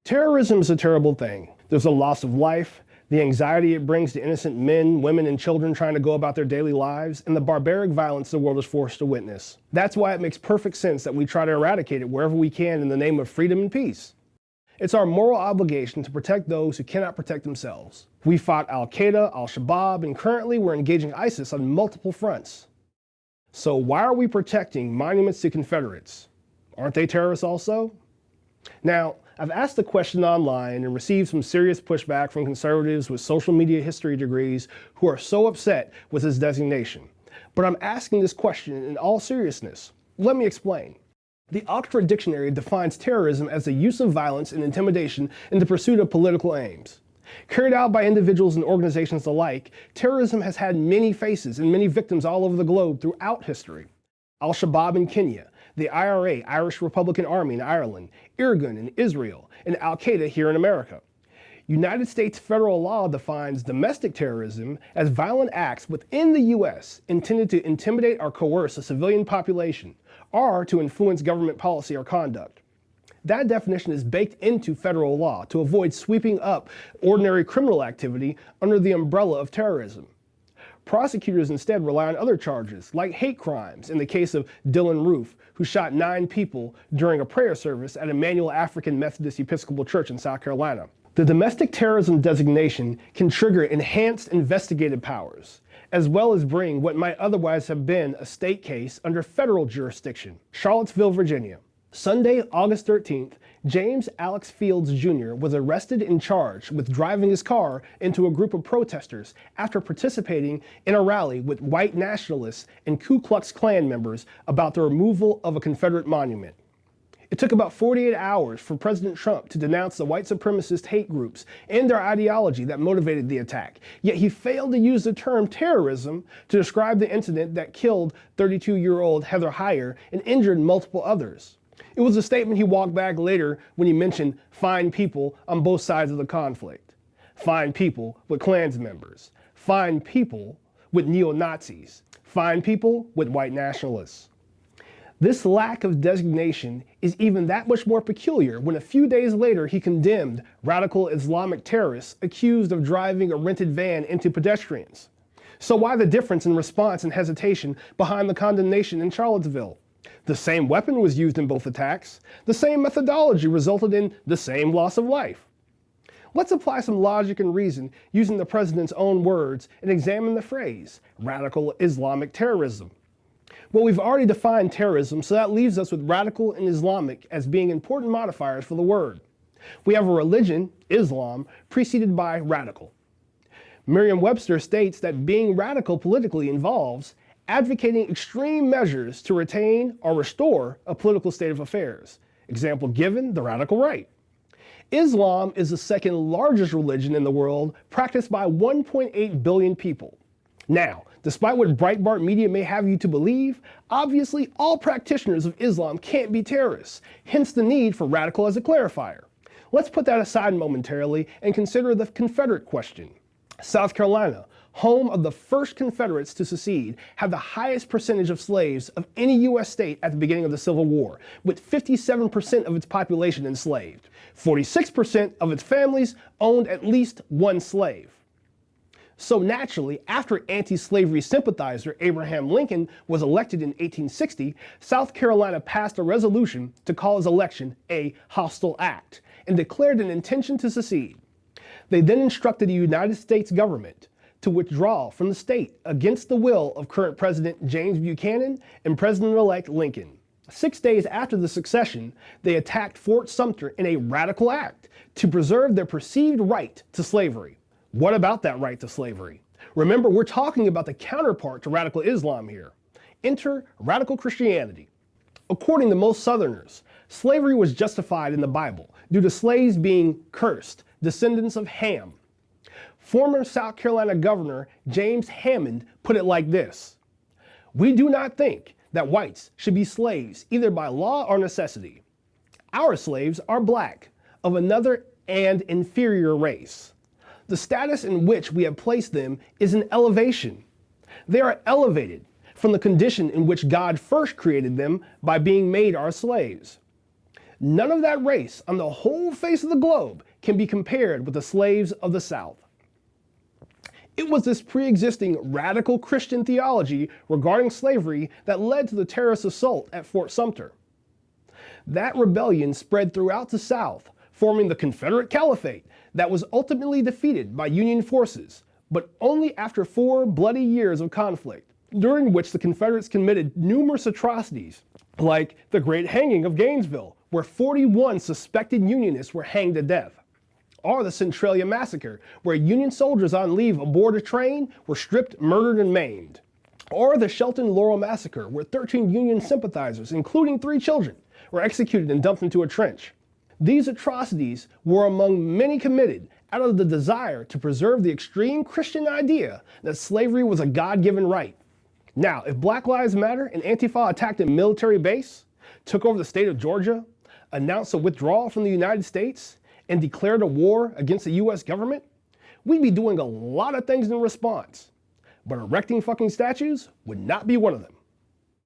Terrorism is a terrible thing. There's a loss of life, the anxiety it brings to innocent men, women, and children trying to go about their daily lives, and the barbaric violence the world is forced to witness. That's why it makes perfect sense that we try to eradicate it wherever we can in the name of freedom and peace. It's our moral obligation to protect those who cannot protect themselves. We fought Al-Qaeda, Al-Shabaab, and currently we're engaging ISIS on multiple fronts. So why are we protecting monuments to Confederates? Aren't they terrorists also? Now, I've asked the question online and received some serious pushback from conservatives with social media history degrees who are so upset with this designation. But I'm asking this question in all seriousness. Let me explain. The Oxford Dictionary defines terrorism as the use of violence and intimidation in the pursuit of political aims. Carried out by individuals and organizations alike, terrorism has had many faces and many victims all over the globe throughout history. Al-Shabaab in Kenya, the IRA, Irish Republican Army in Ireland, Irgun in Israel, and Al-Qaeda here in America. United States federal law defines domestic terrorism as violent acts within the U.S. intended to intimidate or coerce a civilian population, or to influence government policy or conduct. That definition is baked into federal law to avoid sweeping up ordinary criminal activity under the umbrella of terrorism. Prosecutors instead rely on other charges, like hate crimes in the case of Dylan Roof, who shot 9 people during a prayer service at Emmanuel African Methodist Episcopal Church in South Carolina. The domestic terrorism designation can trigger enhanced investigative powers, as well as bring what might otherwise have been a state case under federal jurisdiction. Charlottesville, Virginia. Sunday, August 13th, James Alex Fields Jr. was arrested and charged with driving his car into a group of protesters after participating in a rally with white nationalists and Ku Klux Klan members about the removal of a Confederate monument. It took about 48 hours for President Trump to denounce the white supremacist hate groups and their ideology that motivated the attack, yet he failed to use the term terrorism to describe the incident that killed 32-year-old Heather Heyer and injured multiple others. It was a statement he walked back later when he mentioned fine people on both sides of the conflict. Fine people with Klans members. Fine people with neo-Nazis. Fine people with white nationalists. This lack of designation is even that much more peculiar when a few days later he condemned radical Islamic terrorists accused of driving a rented van into pedestrians. So why the difference in response and hesitation behind the condemnation in Charlottesville? The same weapon was used in both attacks. The same methodology resulted in the same loss of life. Let's apply some logic and reason using the president's own words and examine the phrase, radical Islamic terrorism. Well, we've already defined terrorism, so that leaves us with radical and Islamic as being important modifiers for the word. We have a religion, Islam, preceded by radical. Merriam-Webster states that being radical politically involves advocating extreme measures to retain or restore a political state of affairs. Example given, the radical right. Islam is the second largest religion in the world, practiced by 1.8 billion people. Now, despite what Breitbart media may have you to believe, obviously all practitioners of Islam can't be terrorists, hence the need for radical as a clarifier. Let's put that aside momentarily and consider the Confederate question. South Carolina, home of the first Confederates to secede, had the highest percentage of slaves of any U.S. state at the beginning of the Civil War, with 57% of its population enslaved. 46% of its families owned at least one slave. So naturally, after anti-slavery sympathizer Abraham Lincoln was elected in 1860, South Carolina passed a resolution to call his election a hostile act and declared an intention to secede. They then instructed the United States government to withdraw from the state against the will of current President James Buchanan and President-elect Lincoln. 6 days after the secession, they attacked Fort Sumter in a radical act to preserve their perceived right to slavery. What about that right to slavery? Remember, we're talking about the counterpart to radical Islam here. Enter radical Christianity. According to most Southerners, slavery was justified in the Bible due to slaves being cursed, descendants of Ham. Former South Carolina Governor James Hammond put it like this: "We do not think that whites should be slaves either by law or necessity. Our slaves are black, of another and inferior race. The status in which we have placed them is an elevation. They are elevated from the condition in which God first created them by being made our slaves. None of that race on the whole face of the globe can be compared with the slaves of the South. It was this pre-existing radical Christian theology regarding slavery that led to the terrorist assault at Fort Sumter. That rebellion spread throughout the South, forming the Confederate Caliphate that was ultimately defeated by Union forces, but only after 4 bloody years of conflict, during which the Confederates committed numerous atrocities, like the Great Hanging of Gainesville, where 41 suspected Unionists were hanged to death, or the Centralia Massacre, where Union soldiers on leave aboard a train were stripped, murdered, and maimed, or the Shelton-Laurel Massacre, where 13 Union sympathizers, including 3 children, were executed and dumped into a trench. These atrocities were among many committed out of the desire to preserve the extreme Christian idea that slavery was a God-given right. Now, if Black Lives Matter and Antifa attacked a military base, took over the state of Georgia, announced a withdrawal from the United States, and declared a war against the US government, we'd be doing a lot of things in response. But erecting fucking statues would not be one of them.